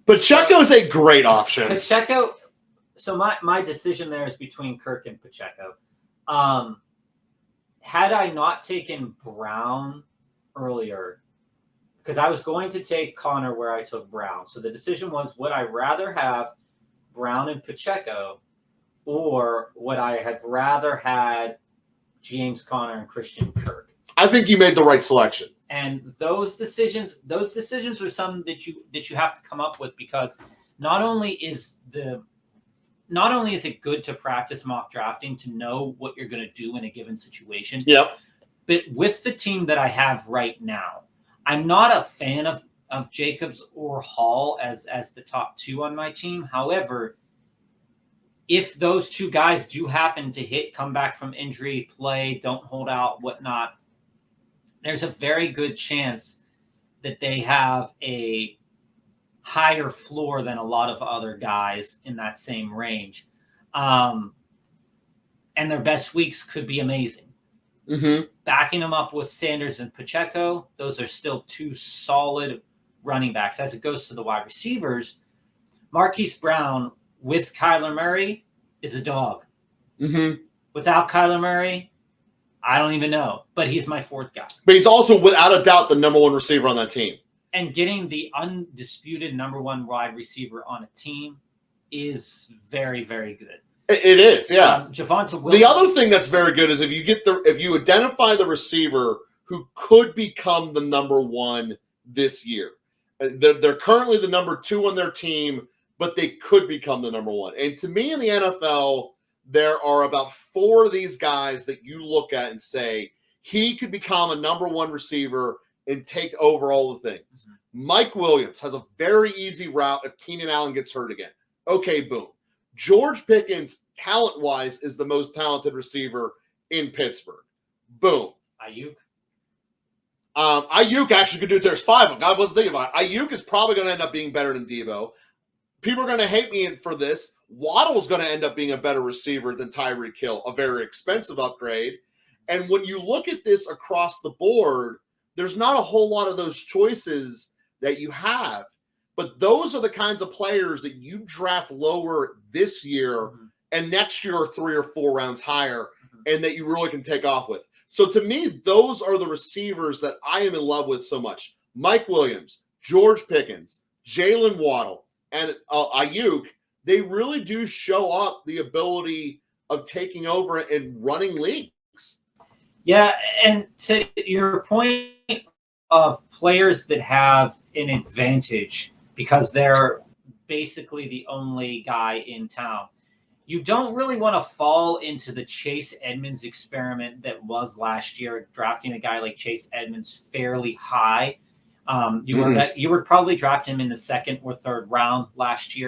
Pacheco is a great option. Pacheco. So my decision there is between Kirk and Pacheco. Had I not taken Brown earlier, because I was going to take Connor where I took Brown. So the decision was, would I rather have Brown and Pacheco, or would I have rather had James Conner and Christian Kirk? I think you made the right selection. And those decisions are some that you have to come up with, because not only is it good to practice mock drafting to know what you're going to do in a given situation. Yep. But with the team that I have right now, I'm not a fan of Jacobs or Hall as the top two on my team. However, if those two guys do happen to come back from injury, play, don't hold out, whatnot, there's a very good chance that they have a higher floor than a lot of other guys in that same range. And their best weeks could be amazing. Mm-hmm. Backing them up with Sanders and Pacheco, those are still two solid running backs. As it goes to the wide receivers, Marquise Brown with Kyler Murray is a dog. Mm-hmm. Without Kyler Murray, I don't even know. But he's my fourth guy. But he's also, without a doubt, the number one receiver on that team. And getting the undisputed number one wide receiver on a team is very, very good. It is, yeah. Javonte Williams. The other thing that's very good is if you identify the receiver who could become the number one this year. They're currently the number two on their team, but they could become the number one. And to me in the NFL, there are about four of these guys that you look at and say, he could become a number one receiver and take over all the things. Mm-hmm. Mike Williams has a very easy route if Keenan Allen gets hurt again. Okay, boom. George Pickens, talent-wise, is the most talented receiver in Pittsburgh. Boom. Ayuk. Ayuk actually could do it. There's five of them. I wasn't thinking about it. Ayuk is probably going to end up being better than Deebo. People are going to hate me for this. Waddle's going to end up being a better receiver than Tyreek Hill, a very expensive upgrade. And when you look at this across the board, there's not a whole lot of those choices that you have. But those are the kinds of players that you draft lower this year, mm-hmm. and next year are 3 or 4 rounds higher, mm-hmm. and that you really can take off with. So to me, those are the receivers that I am in love with so much. Mike Williams, George Pickens, Jalen Waddle, and Ayuk, they really do show up the ability of taking over and running leagues. Yeah, and to your point of players that have an advantage because they're basically the only guy in town, you don't really want to fall into the Chase Edmonds experiment that was last year, drafting a guy like Chase Edmonds fairly high. You would probably draft him in the second or third round last year.